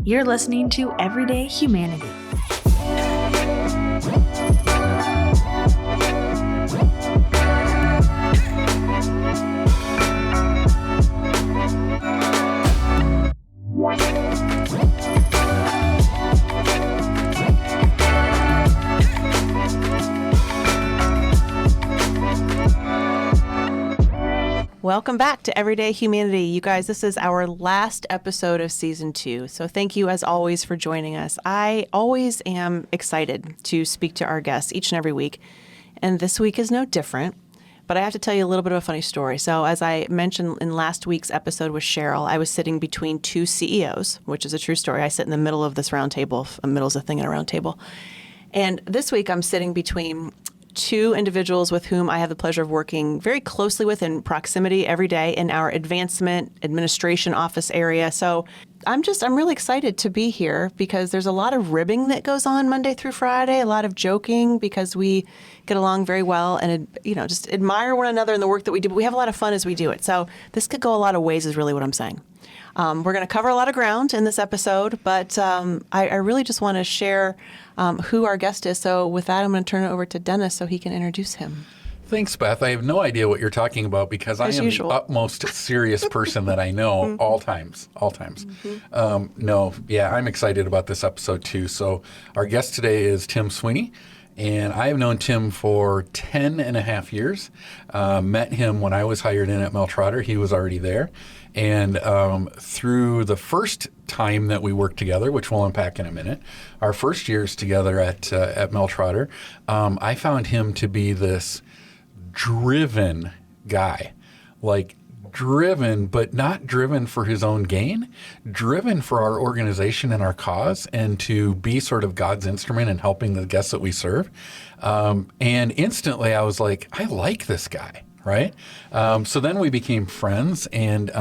You're listening to Everyday Humanity. Welcome back to Everyday Humanity. You guys, this is our last episode of Season 2. So thank you, as always, for joining us. I always am excited to speak to our guests each and every week. And this week is no different. But I have to tell you a little bit of a funny story. So as I mentioned in last week's episode with Cheryl, I was sitting between two CEOs, which is a true story. I sit in the middle of this round table. A middle is a thing in a round table. And this week I'm sitting between two individuals with whom I have the pleasure of working very closely with in proximity every day in our advancement administration office area. So I'm really excited to be here because there's a lot of ribbing that goes on Monday through Friday, a lot of joking because we get along very well and, just admire one another in the work that we do. But we have a lot of fun as we do it. So this could go a lot of ways is really what I'm saying. We're going to cover a lot of ground in this episode, but I really just want to share who our guest is. So with that, I'm going to turn it over to Dennis so he can introduce him. Thanks, Beth. I have no idea what you're talking about because I am the utmost serious person that I know all times. Mm-hmm. I'm excited about this episode too. So our guest today is Tim Sweeney. And I have known Tim for 10 and a half years. Met him when I was hired in at Mel Trotter. He was already there. And through the first time that we worked together, which we'll unpack in a minute, our first years together at Mel Trotter, I found him to be this driven guy. Like, driven, but not driven for his own gain, driven for our organization and our cause, and to be sort of God's instrument in helping the guests that we serve. And instantly I was like, I like this guy, right? So then we became friends, and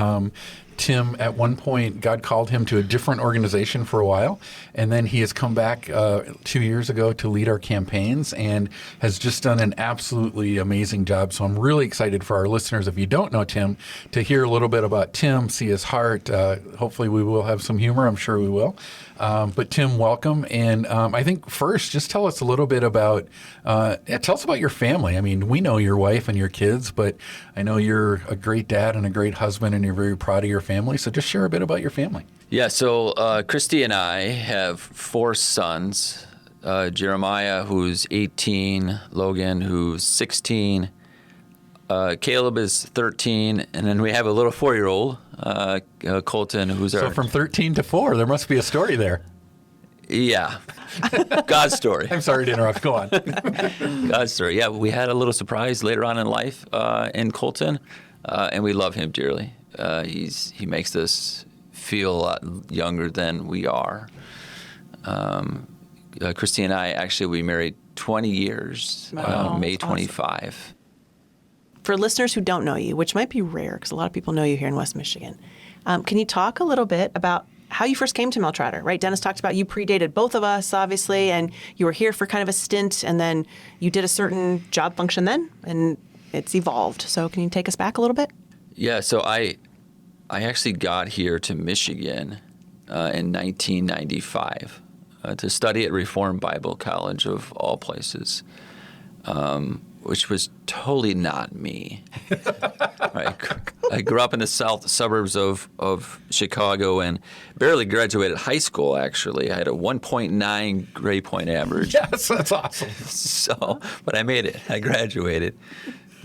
Tim, at one point, God called him to a different organization for a while, and then he has come back 2 years ago to lead our campaigns and has just done an absolutely amazing job. So I'm really excited for our listeners, if you don't know Tim, to hear a little bit about Tim, see his heart. Hopefully we will have some humor. I'm sure we will. But Tim, welcome. And I think first, just tell us a little bit about, tell us about your family. I mean, we know your wife and your kids, but I know you're a great dad and a great husband, and you're very proud of your family. So just share a bit about your family. Yeah, so Christy and I have 4 sons, Jeremiah, who's 18, Logan, who's 16, Caleb is 13, and then we have a little 4-year-old, Colton, who's So from 13 to 4, there must be a story there. Yeah. God's story. I'm sorry to interrupt. Go on. God's story. Yeah, we had a little surprise later on in life in Colton, and we love him dearly. He makes us feel a lot younger than we are. Christy and I, actually, we married 20 years, May 25. Awesome. For listeners who don't know you, which might be rare because a lot of people know you here in West Michigan, can you talk a little bit about how you first came to Mel Trotter, right? Dennis talked about you predated both of us, obviously, and you were here for kind of a stint, and then you did a certain job function then, and it's evolved. So can you take us back a little bit? Yeah, so I actually got here to Michigan in 1995 to study at Reformed Bible College, of all places, which was totally not me. I grew up in the south suburbs of Chicago and barely graduated high school, actually. I had a 1.9 grade point average. Yes, that's awesome. But I made it. I graduated.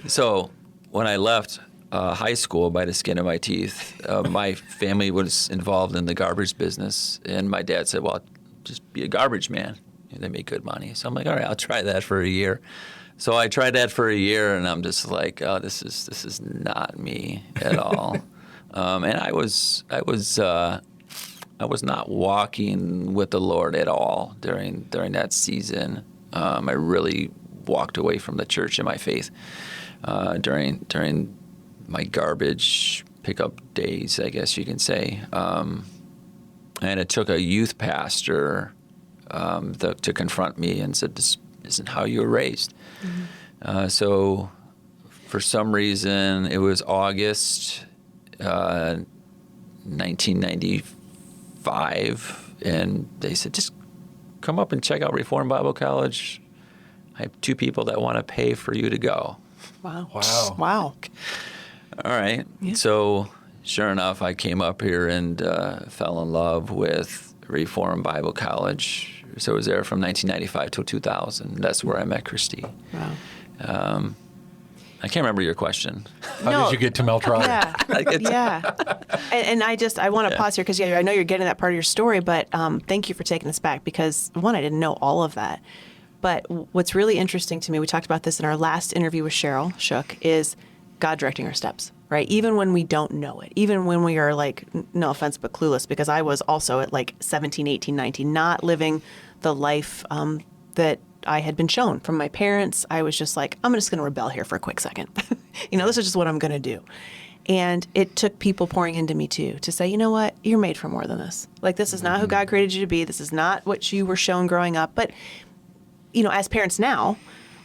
So when I left high school by the skin of my teeth, my family was involved in the garbage business, and my dad said, well, just be a garbage man. They make good money. So I'm like, all right, I'll try that for a year. So I tried that for a year, and I'm just like, oh, this is not me at all. And I was not walking with the Lord at all during that season. I really walked away from the church and my faith during my garbage pickup days, I guess you can say. And it took a youth pastor to confront me and said, this isn't how you were raised. Mm-hmm. So for some reason, it was August 1995, 5, and they said, just come up and check out Reformed Bible College. I have 2 people that want to pay for you to go. Wow. Wow. All right. Yeah. So sure enough, I came up here and fell in love with Reformed Bible College. So I was there from 1995 till 2000. That's where I met Christy. Wow. I can't remember your question. How did you get to Mel Trotter? Yeah. And I want to pause here because I know you're getting that part of your story, but thank you for taking us back because, one, I didn't know all of that. But what's really interesting to me, we talked about this in our last interview with Cheryl Shook, is God directing our steps, right? Even when we don't know it, even when we are like, no offense, but clueless, because I was also at like 17, 18, 19, not living the life that I had been shown from my parents. I was just like, I'm just going to rebel here for a quick second. This is just what I'm going to do. And it took people pouring into me too, to say, you know what, you're made for more than this. Like, this is not who God created you to be. This is not what you were shown growing up. But, as parents now,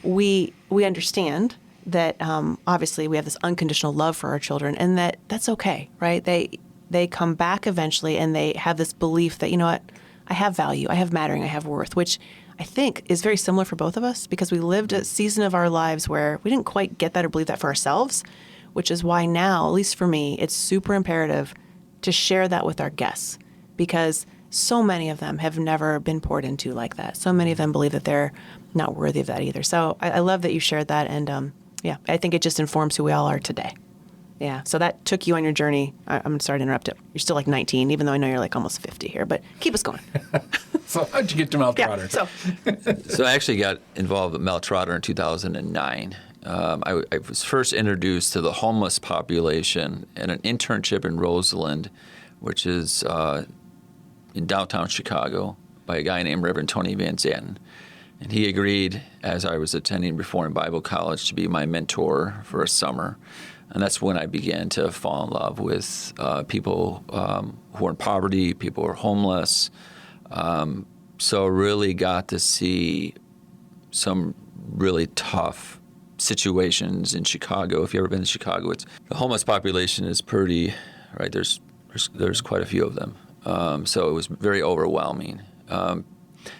we understand that obviously we have this unconditional love for our children, and that's okay, right? They come back eventually, and they have this belief that, you know what, I have value, I have mattering, I have worth, which I think is very similar for both of us because we lived a season of our lives where we didn't quite get that or believe that for ourselves, which is why now, at least for me, it's super imperative to share that with our guests because so many of them have never been poured into like that. So many of them believe that they're not worthy of that either. So I love that you shared that. And I think it just informs who we all are today. Yeah. So that took you on your journey. I'm sorry to interrupt it. You're still like 19, even though I know you're like almost 50 here, but keep us going. So how'd you get to Mel Trotter? So I actually got involved with Mel Trotter in 2009. I was first introduced to the homeless population at an internship in Roseland, which is in downtown Chicago, by a guy named Reverend Tony Van Zanten. And he agreed, as I was attending Reformed Bible College, to be my mentor for a summer. And that's when I began to fall in love with people who are in poverty, people who are homeless. So really got to see some really tough situations in Chicago. If you've ever been to Chicago, the homeless population is pretty, right? There's quite a few of them. So it was very overwhelming.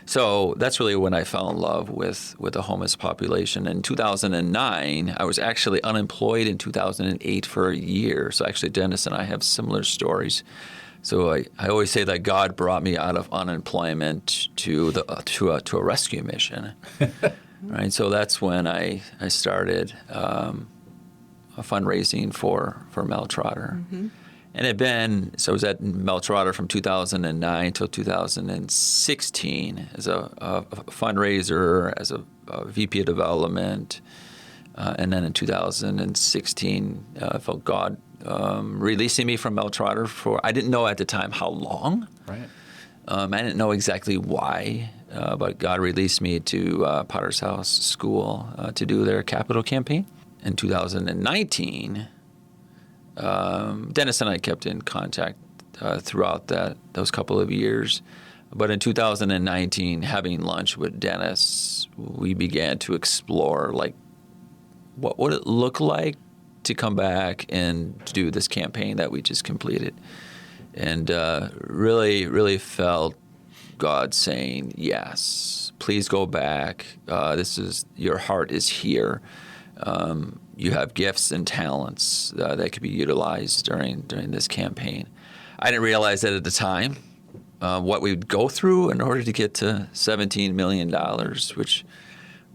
So that's really when I fell in love with the homeless population. In 2009, I was actually unemployed in 2008 for a year. So actually, Dennis and I have similar stories. So I always say that God brought me out of unemployment to a rescue mission. Right. So that's when I started fundraising for Mel Trotter. Mm-hmm. And I was at Mel Trotter from 2009 till 2016 as a fundraiser, as a VP of development. And then in 2016, I felt God releasing me from Mel Trotter I didn't know at the time how long. Right. I didn't know exactly why, but God released me to Potter's House School to do their capital campaign. In 2019, Dennis and I kept in contact throughout those couple of years. But in 2019, having lunch with Dennis, we began to explore, like, what would it look like to come back and do this campaign that we just completed. And really, really felt God saying, yes, please go back. Your heart is here. You have gifts and talents that could be utilized during this campaign. I didn't realize that at the time, what we'd go through in order to get to $17 million, which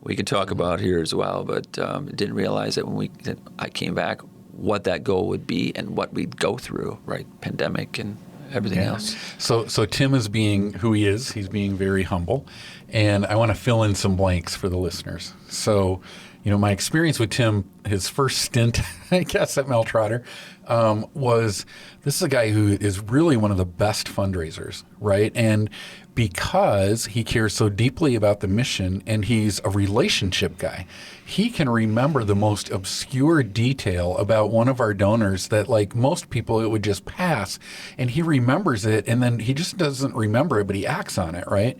we could talk about here as well, but didn't realize that I came back, what that goal would be and what we'd go through, right? Pandemic and everything else. So Tim is being who he is. He's being very humble. And I want to fill in some blanks for the listeners. So, my experience with Tim, his first stint, I guess, at Mel Trotter, was this is a guy who is really one of the best fundraisers, right? And because he cares so deeply about the mission and he's a relationship guy, he can remember the most obscure detail about one of our donors that, like most people, it would just pass. And he remembers it, and then he just doesn't remember it, but he acts on it, right?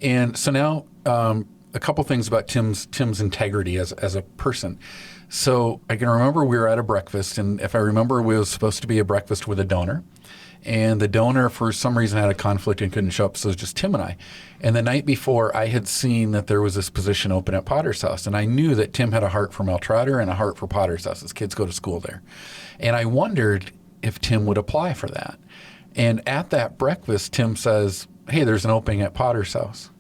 And so now a couple things about Tim's integrity as a person. So I can remember we were at a breakfast, and if I remember, it was supposed to be a breakfast with a donor. And the donor, for some reason, had a conflict and couldn't show up, so it was just Tim and I. And the night before, I had seen that there was this position open at Potter's House, and I knew that Tim had a heart for Mel Trotter and a heart for Potter's House. His kids go to school there. And I wondered if Tim would apply for that. And at that breakfast, Tim says, hey, there's an opening at Potter's House.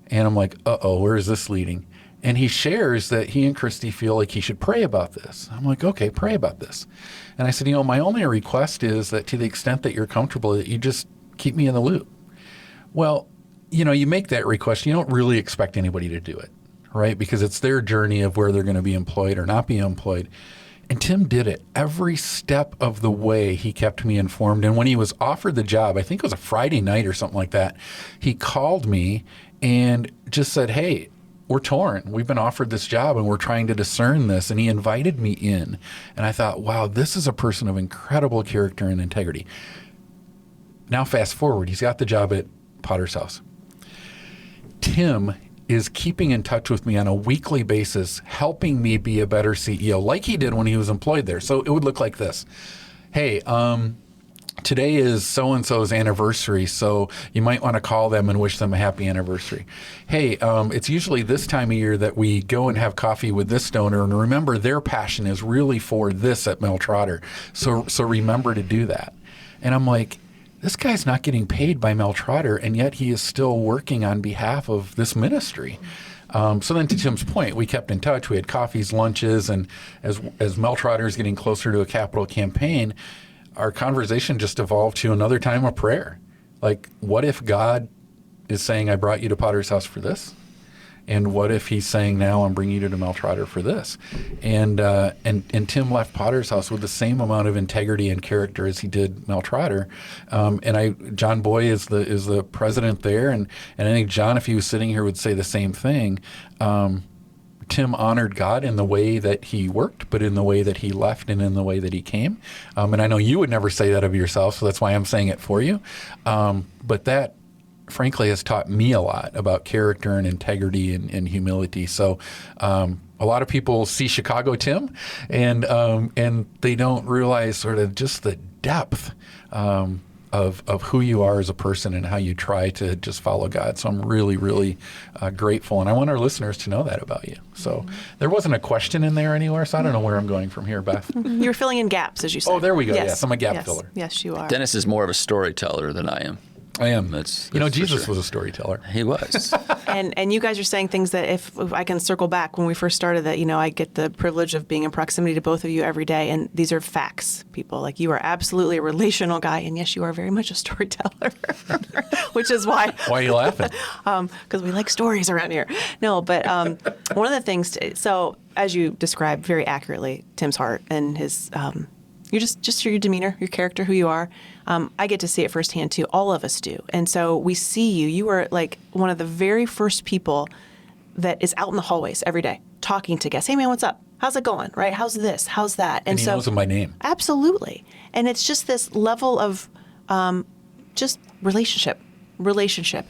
And I'm like, uh-oh, where is this leading? And he shares that he and Christy feel like he should pray about this. I'm like, okay, pray about this. And I said, my only request is that to the extent that you're comfortable, that you just keep me in the loop. Well, you make that request. You don't really expect anybody to do it, right? Because it's their journey of where they're going to be employed or not be employed. And Tim did it. Every step of the way, he kept me informed. And when he was offered the job, I think it was a Friday night or something like that, he called me and just said, hey, we're torn. We've been offered this job and we're trying to discern this. And he invited me in. And I thought, wow, this is a person of incredible character and integrity. Now fast forward, he's got the job at Potter's House. Tim is keeping in touch with me on a weekly basis, helping me be a better CEO, like he did when he was employed there. So it would look like this. Hey, today is so-and-so's anniversary, so you might want to call them and wish them a happy anniversary. Hey, it's usually this time of year that we go and have coffee with this donor, and remember their passion is really for this at Mel Trotter, so remember to do that. And I'm like, this guy's not getting paid by Mel Trotter, and yet he is still working on behalf of this ministry. So then to Tim's point, we kept in touch. We had coffees, lunches, and as Mel Trotter is getting closer to a capital campaign, our conversation just evolved to another time of prayer. Like, what if God is saying, I brought you to Potter's House for this? And what if he's saying, now I'm bringing you to Mel Trotter for this? And Tim left Potter's House with the same amount of integrity and character as he did Mel Trotter. John Boy is the president there. And I think John, if he was sitting here, would say the same thing. Tim honored God in the way that he worked, but in the way that he left and in the way that he came. And I know you would never say that of yourself, so that's why I'm saying it for you. But that, frankly, has taught me a lot about character and integrity and humility. So a lot of people see Chicago Tim, and they don't realize sort of just the depth of who you are as a person and how you try to just follow God. So I'm really, really grateful. And I want our listeners to know that about you. So there wasn't a question in there anywhere, so I don't know where I'm going from here, Beth. You're filling in gaps, as you said. Oh, there we go. Yes, yes I'm a gap filler. Yes, you are. Dennis is more of a storyteller than I am. I am. That's Jesus sure. was a storyteller. He was. And you guys are saying things that if I can circle back when we first started that, I get the privilege of being in proximity to both of you every day. And these are facts, people. Like, you are absolutely a relational guy. And yes, you are very much a storyteller, which is why. Why are you laughing? Because we like stories around here. No, but one of the things, so as you described very accurately, Tim's heart and his, you're just your demeanor, your character, who you are. I get to see it firsthand too. All of us do. And so we see you. You are like one of the very first people that is out in the hallways every day talking to guests. Hey man, what's up? How's it going? Right? How's this? How's that? And he knows them by name. Absolutely. And it's just this level of just relationship.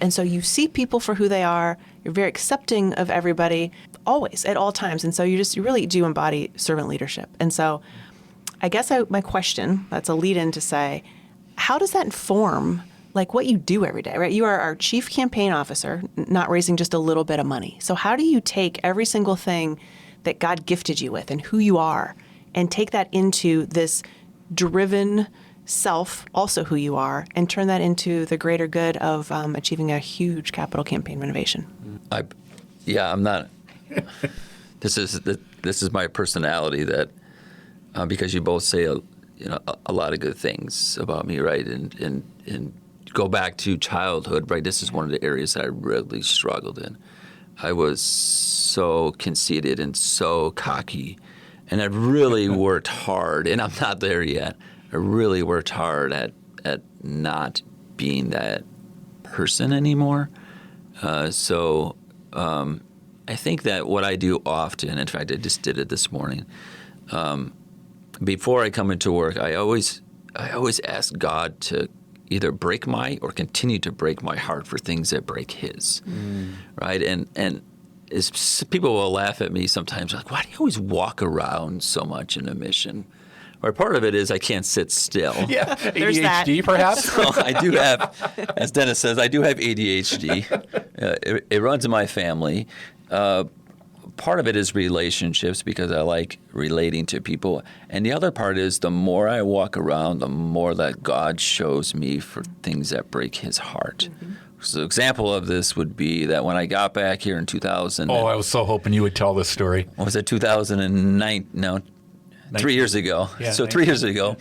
And so you see people for who they are. You're very accepting of everybody, always, at all times. And so you really do embody servant leadership. And so I guess my question, that's a lead in to say, how does that inform like what you do every day, right? You are our chief campaign officer, not raising just a little bit of money. So how do you take every single thing that God gifted you with and who you are and take that into this driven self, also who you are, and turn that into the greater good of achieving a huge capital campaign renovation? I'm not. This is my personality that because you both say a lot of good things about me, right? And go back to childhood, right? This is one of the areas that I really struggled in. I was so conceited and so cocky, and I really worked hard, and I'm not there yet. I really worked hard at not being that person anymore. So I think that what I do often, in fact, I just did it this morning. Before I come into work, I always ask God to either break my or continue to break my heart for things that break His, right? And people will laugh at me sometimes, like, why do you always walk around so much in a mission, or part of it is I can't sit still. Yeah, There's that. ADHD perhaps. So I do have, as Dennis says, I do have ADHD. It runs in my family. Part of it is relationships because I like relating to people. And the other part is the more I walk around, the more that God shows me for things that break his heart. So an example of this would be that when I got back here in 2000. Oh, I was so hoping you would tell this story. Was it 2009? No, 3 years ago. Yeah, so 3 years ago.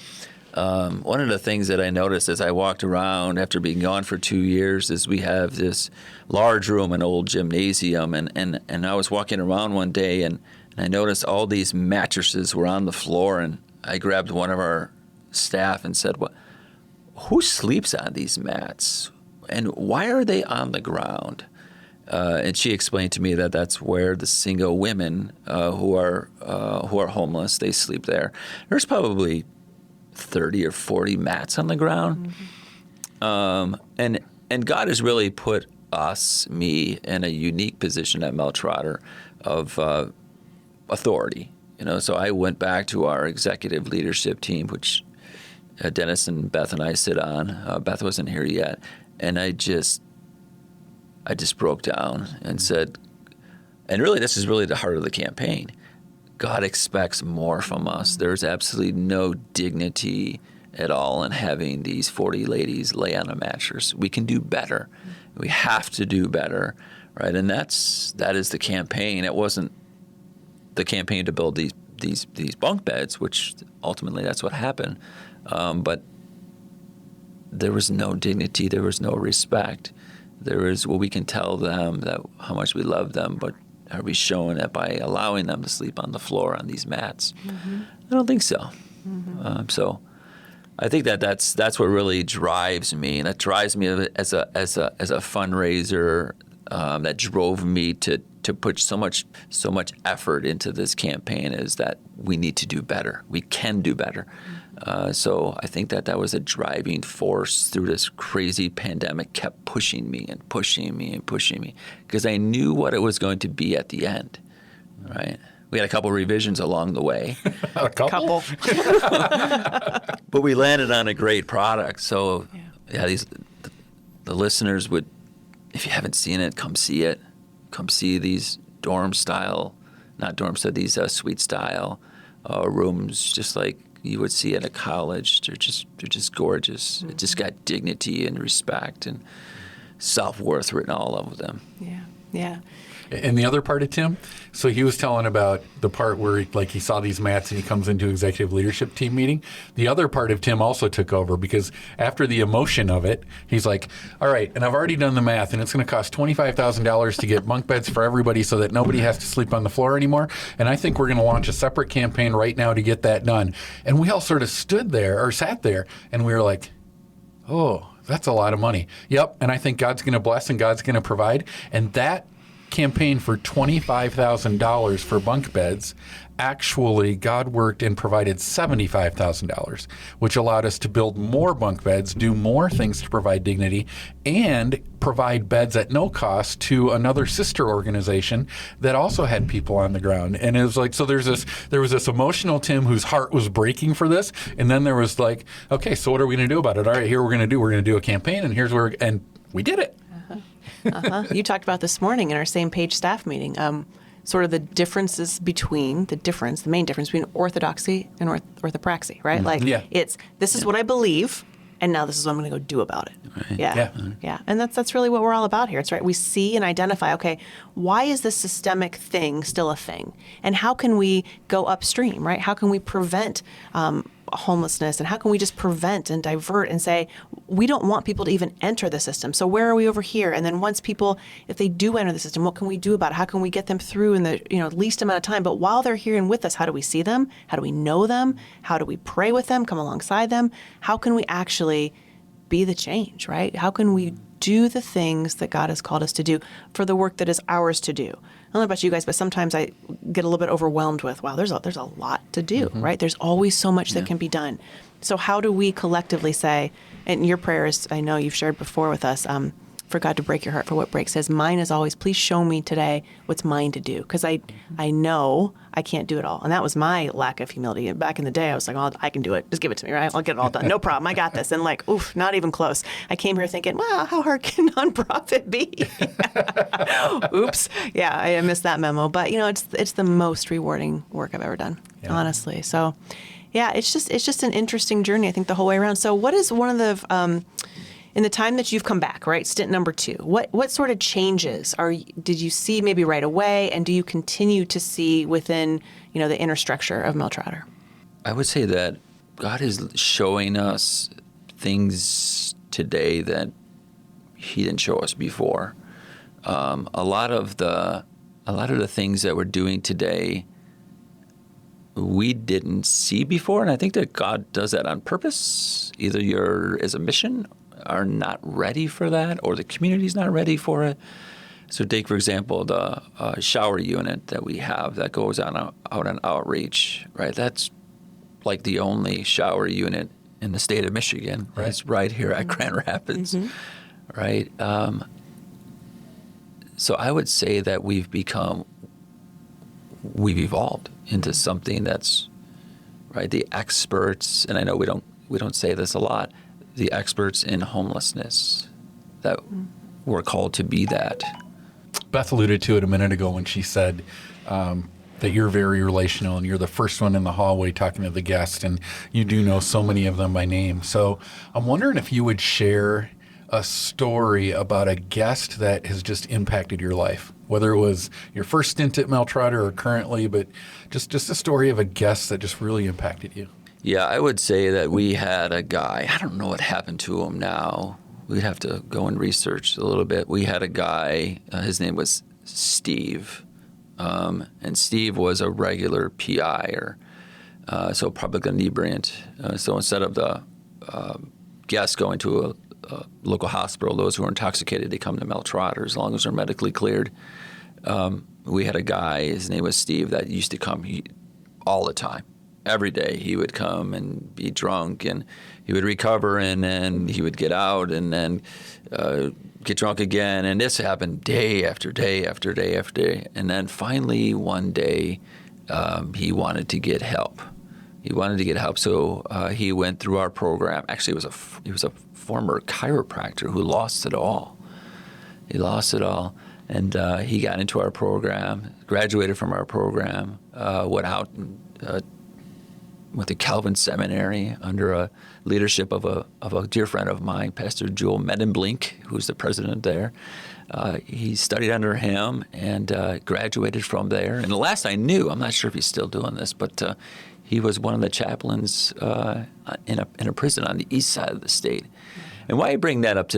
One of the things that I noticed as I walked around after being gone for 2 years is we have this large room, an old gymnasium, and I was walking around one day and I noticed all these mattresses were on the floor, and I grabbed one of our staff and said, "What? Who sleeps on these mats? And why are they on the ground?" And she explained to me that that's where the single women who are homeless, they sleep there. There's probably 30 or 40 mats on the ground. And God has really put me in a unique position at Mel Trotter of authority. So I went back to our executive leadership team, which Dennis and Beth and I sit on. Beth wasn't here yet. And I just broke down and said, and really this is really the heart of the campaign. God expects more from us. There's absolutely no dignity at all in having these 40 ladies lay on a mattress. We can do better. We have to do better, right? And that is the campaign. It wasn't the campaign to build these bunk beds, which ultimately that's what happened. But there was no dignity. There was no respect. There is, well, we can tell them that how much we love them, but are we showing it by allowing them to sleep on the floor on these mats? I don't think so. So I think that's what really drives me, and that drives me as a fundraiser. That drove me to put so much effort into this campaign is that we need to do better. We can do better. So I think that was a driving force through this crazy pandemic, kept pushing me and pushing me and pushing me because I knew what it was going to be at the end, right? We had a couple revisions along the way. A couple? But we landed on a great product. So the listeners would, if you haven't seen it, come see it. Come see these suite style rooms, just like you would see at a college. They're just gorgeous. It just got dignity and respect and self-worth written all over them. Yeah. And the other part of Tim, so he was telling about the part where he saw these mats and he comes into executive leadership team meeting. The other part of Tim also took over because after the emotion of it, he's like, all right, and I've already done the math and it's going to cost $25,000 to get bunk beds for everybody so that nobody has to sleep on the floor anymore. And I think we're going to launch a separate campaign right now to get that done. And we all sort of sat there and we were like, oh, that's a lot of money. Yep. And I think God's going to bless and God's going to provide. And that campaign for $25,000 for bunk beds, actually God worked and provided $75,000, which allowed us to build more bunk beds, do more things to provide dignity, and provide beds at no cost to another sister organization that also had people on the ground. And it was like, so there was this emotional Tim whose heart was breaking for this, and then there was like, okay, so what are we going to do about it? All right, we're going to do a campaign, and we did it. You talked about this morning in our same page staff meeting, sort of the main difference between orthodoxy and orthopraxy, right? This is what I believe, and now this is what I'm going to go do about it. Right. Yeah. And that's really what we're all about here. It's right. We see and identify, okay, why is this systemic thing still a thing? And how can we go upstream, right? How can we prevent homelessness, and how can we just prevent and divert and say, we don't want people to even enter the system. So where are we over here? And then once people, if they do enter the system, what can we do about it? How can we get them through in the least amount of time? But while they're here and with us, how do we see them? How do we know them? How do we pray with them, come alongside them? How can we actually be the change, right? How can we do the things that God has called us to do for the work that is ours to do? I don't know about you guys, but sometimes I get a little bit overwhelmed with, wow, there's a lot to do, right? There's always so much that can be done. So how do we collectively say, and your prayers, I know you've shared before with us, for God to break your heart for what breaks His. Mine is always, please show me today what's mine to do, because I know I can't do it all. And that was my lack of humility. And back in the day, I was like, oh, I can do it. Just give it to me, right? I'll get it all done. No problem. I got this. And like, oof, not even close. I came here thinking, wow, how hard can nonprofit be? Oops. Yeah, I missed that memo. But, it's the most rewarding work I've ever done, honestly. So, yeah, it's just an interesting journey, I think, the whole way around. So what is one of the, in the time that you've come back, right, stint number 2, what sort of changes did you see maybe right away, and do you continue to see within, the inner structure of Mel Trotter? I would say that God is showing us things today that He didn't show us before. A lot of the things that we're doing today we didn't see before, and I think that God does that on purpose. Either you're, as a mission, are not ready for that, or the community's not ready for it. So take, for example, the shower unit that we have that goes out on outreach, right? That's like the only shower unit in the state of Michigan. Right. It's right here at Grand Rapids, right? So I would say that we've evolved into something that's, right, the experts, and I know we don't say this a lot, the experts in homelessness, that we're called to be that. Beth alluded to it a minute ago when she said that you're very relational and you're the first one in the hallway talking to the guest, and you do know so many of them by name. So I'm wondering if you would share a story about a guest that has just impacted your life, whether it was your first stint at Mel Trotter or currently, but just a story of a guest that just really impacted you. Yeah, I would say that we had a guy, I don't know what happened to him now. We'd have to go and research a little bit. We had a guy, his name was Steve, and Steve was a regular PI, so public inebriant. So instead of the guests going to a local hospital, those who are intoxicated, they come to Mel Trotter as long as they're medically cleared. We had a guy, his name was Steve, that used to come all the time. Every day he would come and be drunk, and he would recover, and then he would get out and then get drunk again. And this happened day after day after day after day. And then finally one day he wanted to get help. So he went through our program. Actually, he was a former chiropractor who lost it all. And he got into our program, graduated from our program, went out and went to Calvin Seminary under a leadership of a dear friend of mine, Pastor Joel Medenblink, who's the president there. He studied under him and graduated from there. And the last I knew, I'm not sure if he's still doing this, but he was one of the chaplains in a prison on the east side of the state. And why I bring that up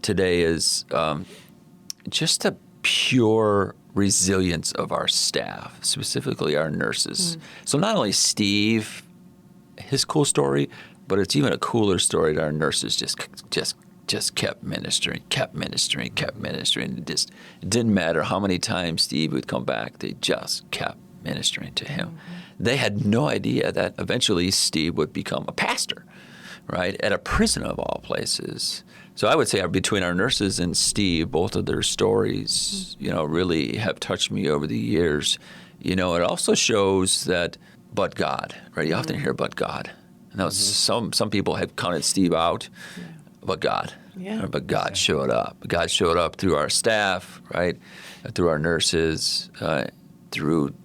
today is just the pure resilience of our staff, specifically our nurses. So not only Steve, his cool story, but it's even a cooler story that our nurses just kept ministering. It didn't matter how many times Steve would come back, they just kept ministering to him. They had no idea that eventually Steve would become a pastor, right, at a prison of all places. So I would say between our nurses and Steve, both of their stories, really have touched me over the years. It also shows that, but God, right? You often hear but God. Now some people have counted Steve out, but God. Yeah. But God showed up. God showed up through our staff, right? Through our nurses, through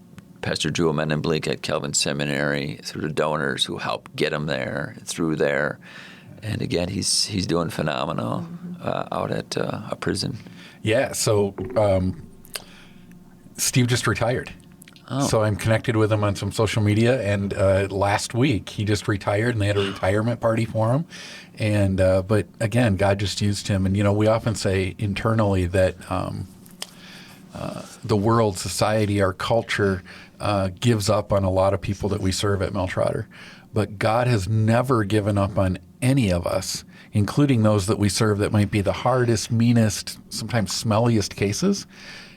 Pastor Joel Medenblink at Calvin Seminary, through the donors who helped get him there, through there. And again, he's doing phenomenal out at a prison. Yeah. So Steve just retired. Oh. So I'm connected with him on some social media, and last week he just retired, and they had a retirement party for him. And but again, God just used him. And we often say internally that the world, society, our culture gives up on a lot of people that we serve at Mel Trotter. But God has never given up on any of us, including those that we serve that might be the hardest, meanest, sometimes smelliest cases.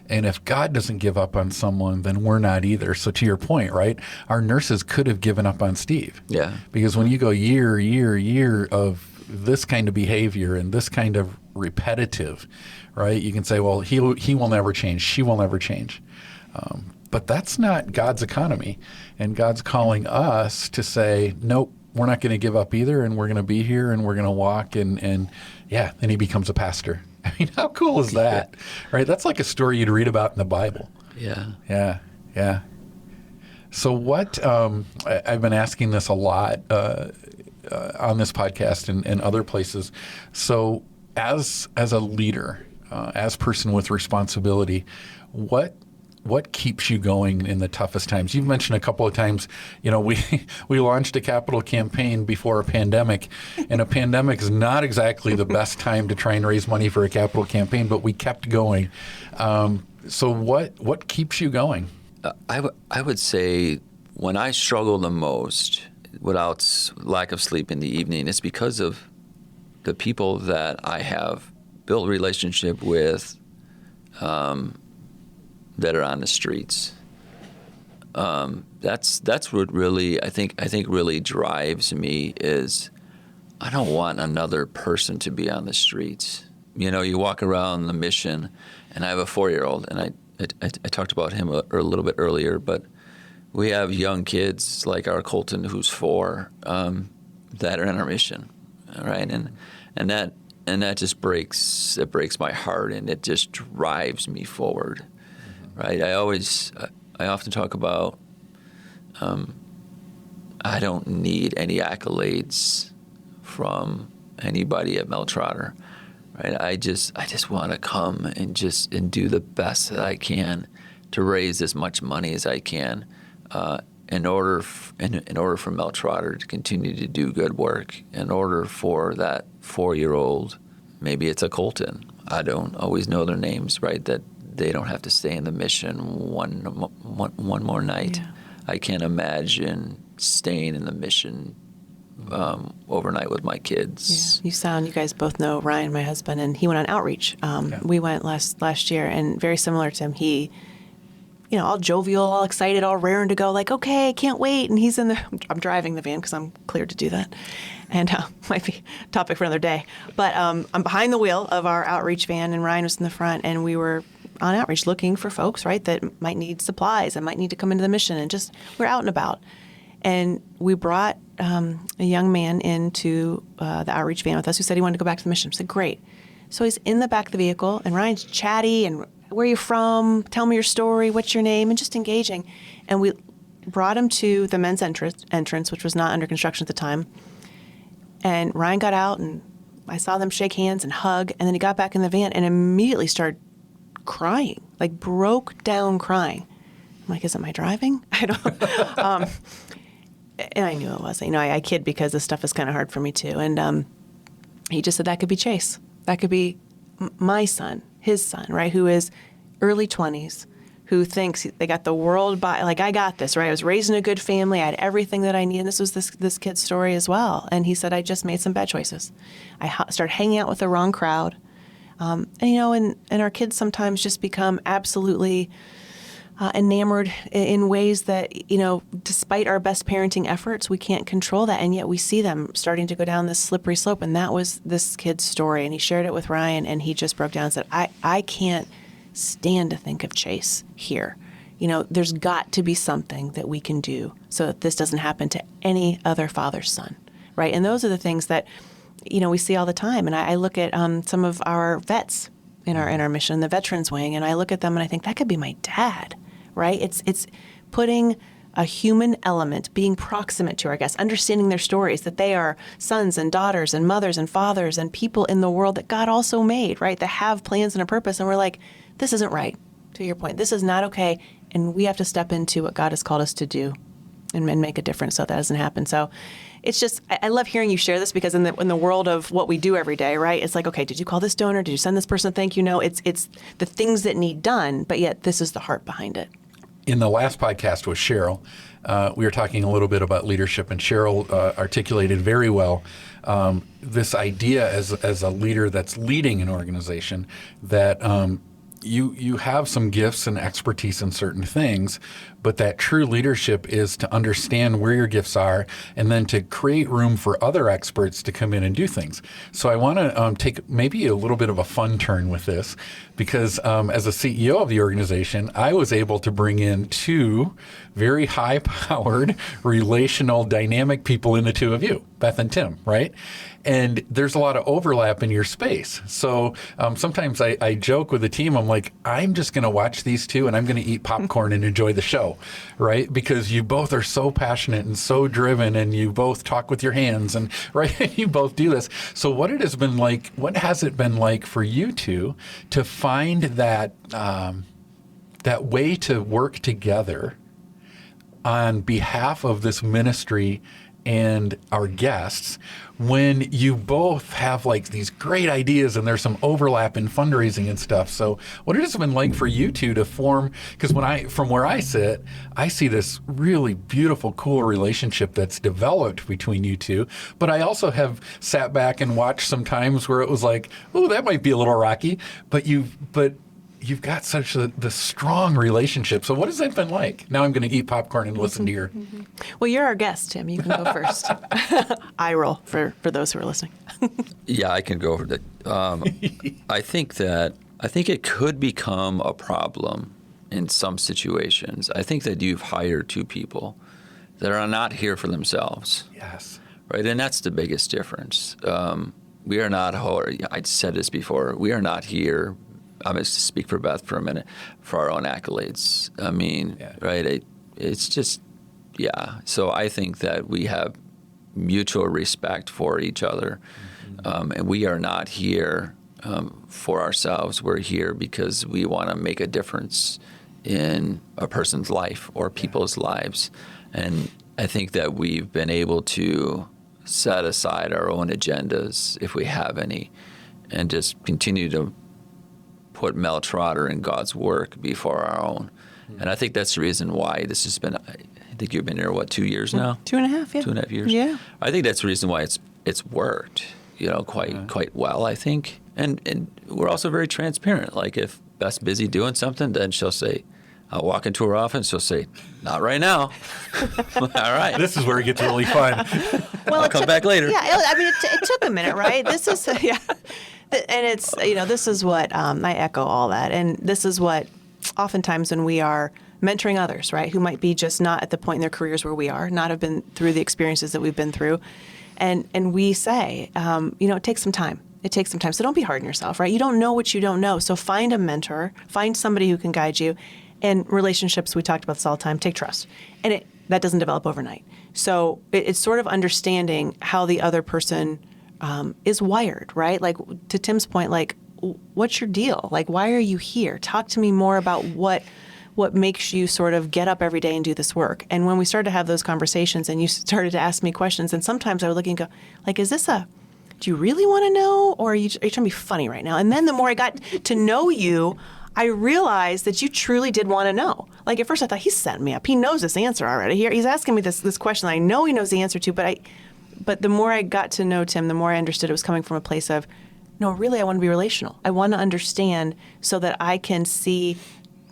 And if God doesn't give up on someone, then we're not either. So to your point, right, our nurses could have given up on Steve. Yeah. Because when you go year of this kind of behavior and this kind of repetitive, right? You can say, well, he will never change. She will never change. But that's not God's economy. And God's calling us to say, nope, we're not going to give up either, and we're going to be here, and we're going to walk, and then he becomes a pastor. I mean, how cool is that, right? That's like a story you'd read about in the Bible. Yeah. Yeah. So what, I've been asking this a lot on this podcast and other places. So as a leader, as a person with responsibility, what keeps you going in the toughest times? You've mentioned a couple of times, we launched a capital campaign before a pandemic, and a pandemic is not exactly the best time to try and raise money for a capital campaign, but we kept going. So what keeps you going? I would say when I struggle the most without lack of sleep in the evening, it's because of the people that I have built relationship with that are on the streets. That's what really I think really drives me is I don't want another person to be on the streets. You walk around the mission, and I have a 4-year-old, and I talked about him a little bit earlier, but we have young kids like our Colton, who's 4, that are in our mission, right? And that just breaks my heart, and it just drives me forward. Right. I often talk about I don't need any accolades from anybody at Mel Trotter. Right. I just want to come and do the best that I can to raise as much money as I can in order for Mel Trotter to continue to do good work. In order for that 4-year-old, maybe it's a Colton. I don't always know their names. Right. That they don't have to stay in the mission one more night. Yeah. I can't imagine staying in the mission overnight with my kids. Yeah. You guys both know Ryan, my husband, and he went on outreach. We went last year, and very similar to him, he, all jovial, all excited, all raring to go, like, okay, can't wait. And he's I'm driving the van because I'm cleared to do that. And might be a topic for another day. But I'm behind the wheel of our outreach van, and Ryan was in the front, and we were on outreach looking for folks, right, that might need supplies and might need to come into the mission, and just we're out and about. And we brought a young man into the outreach van with us who said he wanted to go back to the mission. I said, great. So he's in the back of the vehicle, and Ryan's chatty, and where are you from? Tell me your story. What's your name? And just engaging. And we brought him to the men's entrance, which was not under construction at the time. And Ryan got out, and I saw them shake hands and hug, and then he got back in the van and immediately started crying, like broke down crying. I'm like, is it my driving? I don't. And I knew it wasn't. I kid because this stuff is kind of hard for me too. And he just said that could be Chase. That could be my son, his son, right? Who is early 20s, who thinks they got the world by, like, I got this, right? I was raised in a good family. I had everything that I needed. And this was this kid's story as well. And he said, I just made some bad choices. I started hanging out with the wrong crowd. And our kids sometimes just become absolutely enamored in ways that, despite our best parenting efforts, we can't control that. And yet we see them starting to go down this slippery slope. And that was this kid's story. And he shared it with Ryan, and he just broke down and said, I can't stand to think of Chase here. There's got to be something that we can do so that this doesn't happen to any other father's son, right? And those are the things that we see all the time. And I look at some of our vets in our mission, the veterans wing, and I look at them and I think that could be my dad, right? It's putting a human element, being proximate to our guests, understanding their stories, that they are sons and daughters and mothers and fathers and people in the world that God also made, right? That have plans and a purpose. And we're like, this isn't right, to your point. This is not okay. And we have to step into what God has called us to do and make a difference so that doesn't happen. So it's just, I love hearing you share this, because in the world of what we do every day, right? It's like, okay, did you call this donor? Did you send this person a thank you note? It's the things that need done, but yet this is the heart behind it. In the last podcast with Cheryl, we were talking a little bit about leadership, and Cheryl articulated very well this idea as a leader that's leading an organization that you have some gifts and expertise in certain things, but that true leadership is to understand where your gifts are and then to create room for other experts to come in and do things. So I want to take maybe a little bit of a fun turn with this, because as a CEO of the organization, I was able to bring in two very high-powered, relational, dynamic people in the two of you, Beth and Tim, right? And there's a lot of overlap in your space. So sometimes I joke with the team, I'm like, I'm just going to watch these two and I'm going to eat popcorn and enjoy the show, right? Because you both are so passionate and so driven, and you both talk with your hands, and right, you both do this. So what has it been like for you two to find that that way to work together on behalf of this ministry and our guests, when you both have like these great ideas and there's some overlap in fundraising and stuff? So what has it been like for you two to form, because from where I sit, I see this really beautiful, cool relationship that's developed between you two, but I also have sat back and watched some times where it was like, oh, that might be a little rocky, but you've got such the strong relationship. So what has that been like? Now I'm going to eat popcorn and listen to your... Well, you're our guest, Tim. You can go first. Eye roll for those who are listening. Yeah, I can go over that. I think it could become a problem in some situations. I think that you've hired two people that are not here for themselves. Yes. Right, and that's the biggest difference. We are not, I said this before, we are not here, I'm going to speak for Beth for a minute, for our own accolades. I mean, right, it's just, yeah. So I think that we have mutual respect for each other. And we are not here for ourselves. We're here because we want to make a difference in a person's life or people's lives. And I think that we've been able to set aside our own agendas, if we have any, and just continue to put Mel Trotter and God's work before our own. And I think that's the reason why this has been, I think you've been here, 2 years now? 2.5, yeah. 2.5 years? Yeah. I think that's the reason why it's worked, quite well, I think. And we're also very transparent. Like if Beth's busy doing something, then she'll say, I'll walk into her office, she'll say, not right now. All right. This is where it gets really fun. Well, I'll come back later. Yeah, I mean, it took a minute, right? This is, yeah. And it's, this is what, I echo all that. And this is what, oftentimes when we are mentoring others, right, who might be just not at the point in their careers where we are, not have been through the experiences that we've been through. And we say, it takes some time. It takes some time. So don't be hard on yourself, right? You don't know what you don't know. So find a mentor, find somebody who can guide you. And relationships, we talked about this all the time, take trust. And that doesn't develop overnight. So it's sort of understanding how the other person is wired, right? Like to Tim's point, like, what's your deal? Like, why are you here? Talk to me more about what makes you sort of get up every day and do this work. And when we started to have those conversations and you started to ask me questions, and sometimes I would look and go, like, do you really want to know? Or are you trying to be funny right now? And then the more I got to know you, I realized that you truly did want to know. Like at first I thought, he's setting me up. He knows this answer already. He's asking me this question I know he knows the answer to, but the more I got to know Tim, the more I understood it was coming from a place of, no, really, I want to be relational. I want to understand so that I can see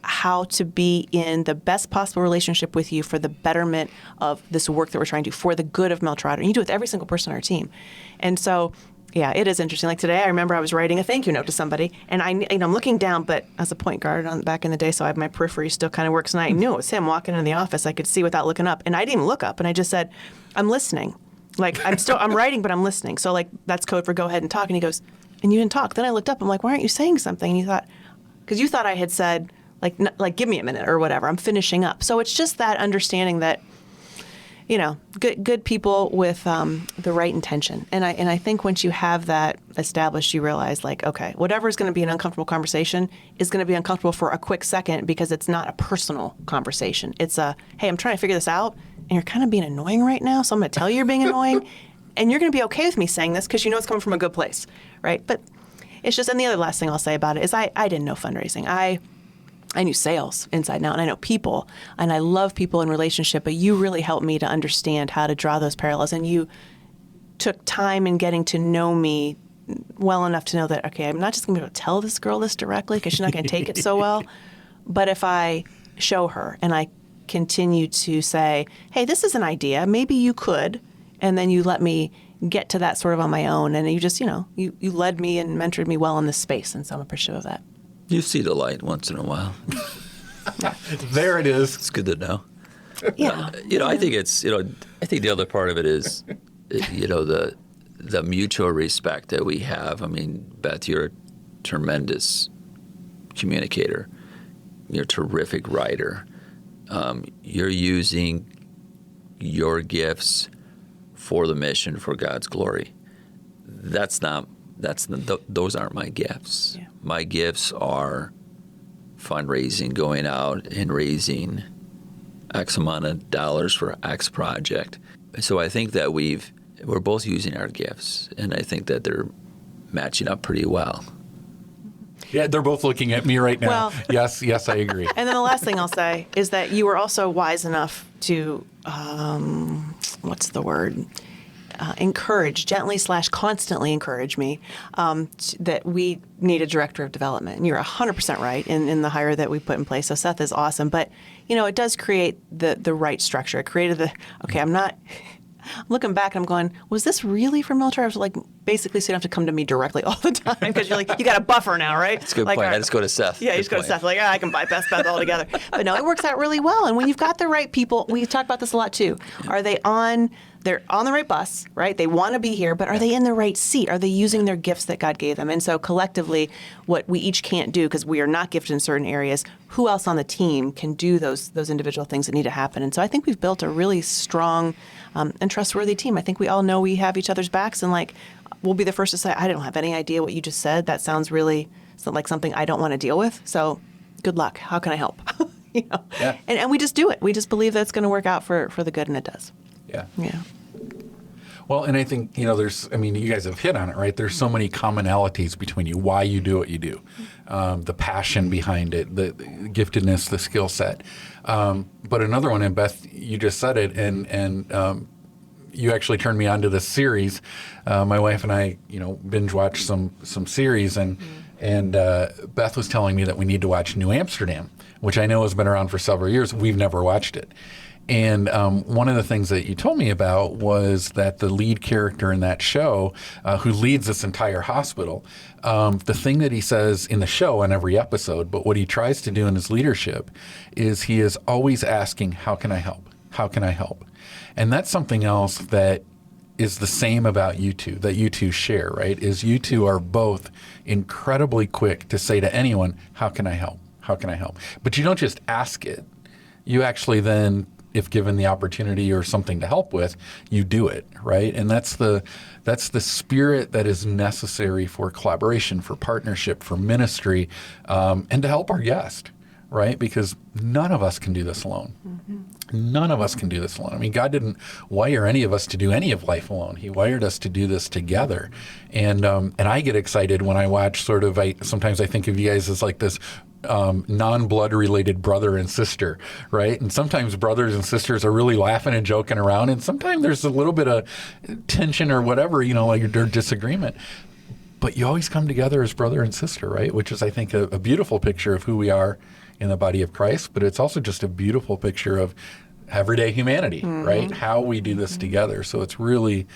how to be in the best possible relationship with you for the betterment of this work that we're trying to do, for the good of Mel Trotter. And you do it with every single person on our team. And so, yeah, it is interesting. Like today, I remember I was writing a thank you note to somebody, and I'm looking down, but as a point guard back in the day, so my periphery still kind of works, and I knew it was him walking into the office. I could see without looking up, and I didn't even look up, and I just said, I'm listening. Like, I'm writing, but I'm listening. So, like, that's code for go ahead and talk. And he goes, and you didn't talk. Then I looked up. I'm like, why aren't you saying something? And because you thought I had said, like, give me a minute or whatever. I'm finishing up. So it's just that understanding that, good people with the right intention. And I think once you have that established, you realize, like, okay, whatever is going to be an uncomfortable conversation is going to be uncomfortable for a quick second because it's not a personal conversation. It's hey, I'm trying to figure this out, and you're kind of being annoying right now, so I'm going to tell you you're being annoying, and you're going to be okay with me saying this because you know it's coming from a good place, right? But it's just, and the other last thing I'll say about it is I didn't know fundraising. I knew sales inside and out, and I know people, and I love people in relationship, but you really helped me to understand how to draw those parallels, and you took time in getting to know me well enough to know that, okay, I'm not just going to be able to tell this girl this directly because she's not going to take it so well. But if I show her and I continue to say, hey, this is an idea, maybe you could, and then you let me get to that sort of on my own. And you just, you led me and mentored me well in this space. And so I'm appreciative of that. You see the light once in a while. There it is. It's good to know. Yeah. I think I think the other part of it is, the mutual respect that we have. I mean, Beth, you're a tremendous communicator. You're a terrific writer. You're using your gifts for the mission, for God's glory. Those aren't my gifts. Yeah. My gifts are fundraising, going out and raising X amount of dollars for X project. So I think that we're both using our gifts, and I think that they're matching up pretty well. Yeah, they're both looking at me right now. Well, yes, I agree. And then the last thing I'll say is that you were also wise enough to, encourage, gently / constantly encourage me that we need a director of development. And you're 100% right in the hire that we put in place. So Seth is awesome. But, it does create the right structure. It created I'm looking back and I'm going, was this really for Mel Trotter? I was like, basically, so you don't have to come to me directly all the time because you're like, you got a buffer now, right? That's a good point. I just go to Seth. Yeah, you just go to Seth. Like, I can bypass Beth altogether. But no, it works out really well. And when you've got the right people, we talk about this a lot too. Are they they're on the right bus, right? They want to be here, but are they in the right seat? Are they using their gifts that God gave them? And so collectively, what we each can't do, because we are not gifted in certain areas, who else on the team can do those individual things that need to happen? And so I think we've built a really strong and trustworthy team. I think we all know we have each other's backs, and we'll be the first to say, I don't have any idea what you just said. That sounds really like something I don't want to deal with. So good luck. How can I help? Yeah. And we just do it. We just believe that it's going to work out for the good, and it does. Yeah. Yeah. Well, and I think, you guys have hit on it, right? There's so many commonalities between you, why you do what you do, the passion behind it, the giftedness, the skill set. But another one, and Beth, you just said it, and you actually turned me on to this series. My wife and I, binge watched some series, and Beth was telling me that we need to watch New Amsterdam, which I know has been around for several years. We've never watched it. And one of the things that you told me about was that the lead character in that show, who leads this entire hospital, the thing that he says in the show on every episode, but what he tries to do in his leadership is he is always asking, how can I help? How can I help? And that's something else that is the same about you two, that you two share, right? Is you two are both incredibly quick to say to anyone, how can I help? How can I help? But you don't just ask it. You actually then, if given the opportunity or something to help with, you do it, right? And that's the spirit that is necessary for collaboration, for partnership, for ministry, and to help our guest, right? Because none of us can do this alone. Mm-hmm. None of us can do this alone. I mean, God didn't wire any of us to do any of life alone. He wired us to do this together. And I get excited when I watch sometimes I think of you guys as like this non-blood related brother and sister, right? And sometimes brothers and sisters are really laughing and joking around, and sometimes there's a little bit of tension or whatever, like their disagreement. But you always come together as brother and sister, right? Which is, I think, a beautiful picture of who we are in the body of Christ, but it's also just a beautiful picture of everyday humanity, mm-hmm. right? How we do this together. So it's really,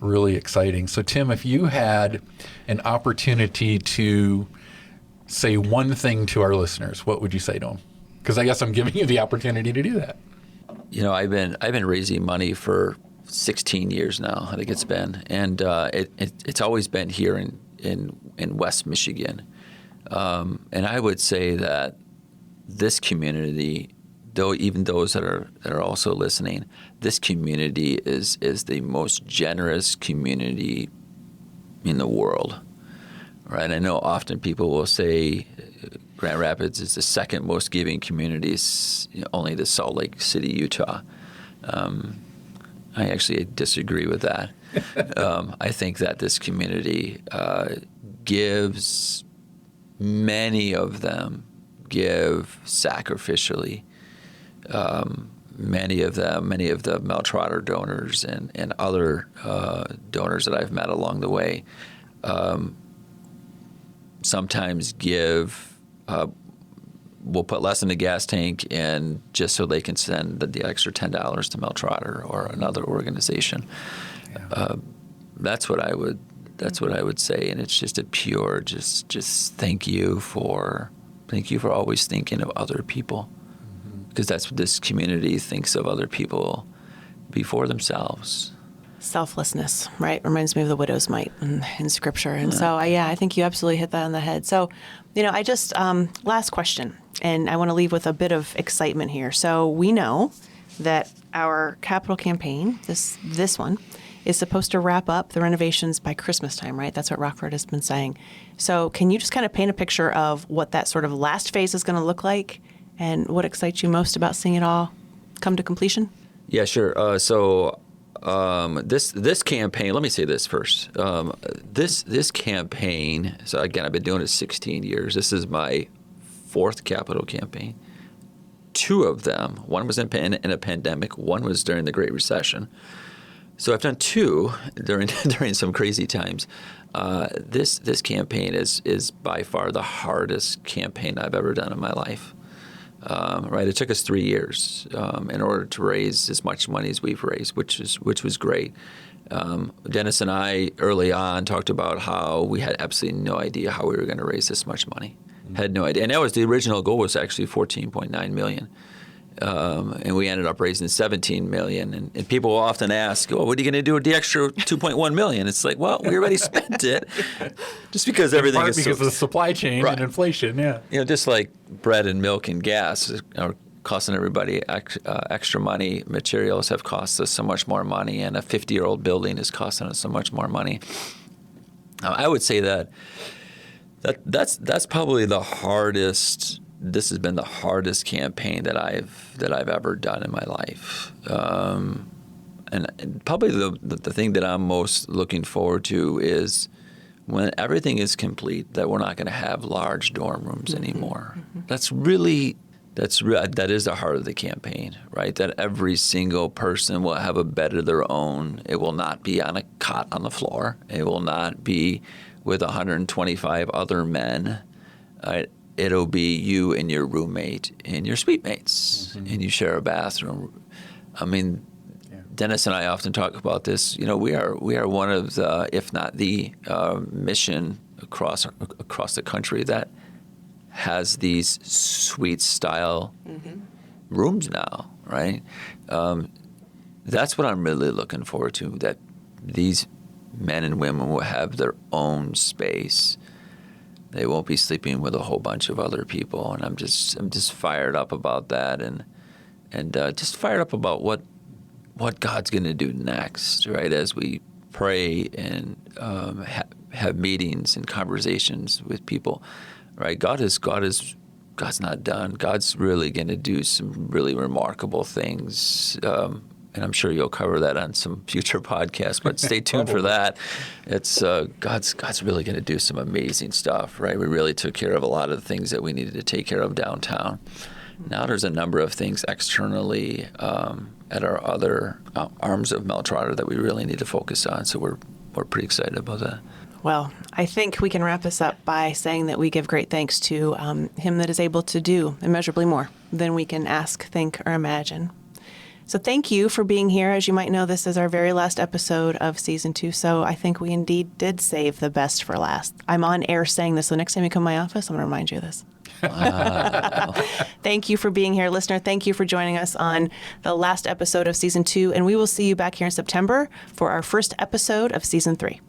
really exciting. So Tim, if you had an opportunity to say one thing to our listeners, what would you say to them? Because I guess I'm giving you the opportunity to do that. I've been raising money for 16 years now. I think it's been, and it's always been here in West Michigan. And I would say that this community, though even those that are also listening, this community is the most generous community in the world. Right, I know often people will say Grand Rapids is the second most giving community, only to Salt Lake City, Utah. I actually disagree with that. I think that this community gives, many of them give sacrificially. Many of the Mel Trotter donors and other donors that I've met along the way sometimes give. We'll put less in the gas tank, and just so they can send the extra $10 to Mel Trotter or another organization. That's what I would. That's what I would say, and it's just a pure, just thank you for always thinking of other people, because that's what this community thinks of, other people before themselves. Selflessness, right? Reminds me of the widow's mite in Scripture. And so, I think you absolutely hit that on the head. So, I just, last question, and I want to leave with a bit of excitement here. So we know that our capital campaign, this one, is supposed to wrap up the renovations by Christmas time, right? That's what Rockford has been saying. So can you just kind of paint a picture of what that sort of last phase is going to look like, and what excites you most about seeing it all come to completion? Yeah, sure. This campaign, let me say this first. This campaign, so again, I've been doing it 16 years. This is my 4th capital campaign. 2 of them, one was in a pandemic, one was during the Great Recession. So I've done 2 during some crazy times. This campaign is by far the hardest campaign I've ever done in my life. Right, it took us 3 years in order to raise as much money as we've raised, which was great. Dennis and I early on talked about how we had absolutely no idea how we were going to raise this much money. Had no idea, and that was the original goal, was actually $14.9 million. And we ended up raising $17 million. And people will often ask, "Oh, what are you going to do with the extra $2.1 million?" It's like, well, we already spent it, just because everything is because of the supply chain and inflation. Yeah, just like bread and milk and gas are costing everybody extra money. Materials have cost us so much more money, and a 50-year-old building is costing us so much more money. I would say that's probably the hardest. This has been the hardest campaign that I've ever done in my life, and probably the thing that I'm most looking forward to is when everything is complete, that we're not going to have large dorm rooms anymore. That is the heart of the campaign, right? That every single person will have a bed of their own. It will not be on a cot on the floor. It will not be with 125 other men. It'll be you and your roommate and your suite mates, and you share a bathroom. I mean, Dennis and I often talk about this. We are one of the, if not the, mission across the country that has these suite style rooms now, right? That's what I'm really looking forward to. That these men and women will have their own space. They won't be sleeping with a whole bunch of other people, and I'm just fired up about that, and just fired up about what God's going to do next, right? As we pray and have meetings and conversations with people, right? God's not done. God's really going to do some really remarkable things. And I'm sure you'll cover that on some future podcasts, but stay tuned for that. It's God's really going to do some amazing stuff, right? We really took care of a lot of the things that we needed to take care of downtown. Now there's a number of things externally at our other arms of Mel Trotter that we really need to focus on. So we're pretty excited about that. Well, I think we can wrap this up by saying that we give great thanks to Him that is able to do immeasurably more than we can ask, think, or imagine. So thank you for being here. As you might know, this is our very last episode of Season 2, so I think we indeed did save the best for last. I'm on air saying this, so next time you come to my office, I'm going to remind you of this. Thank you for being here, listener. Thank you for joining us on the last episode of Season 2, and we will see you back here in September for our first episode of Season 3.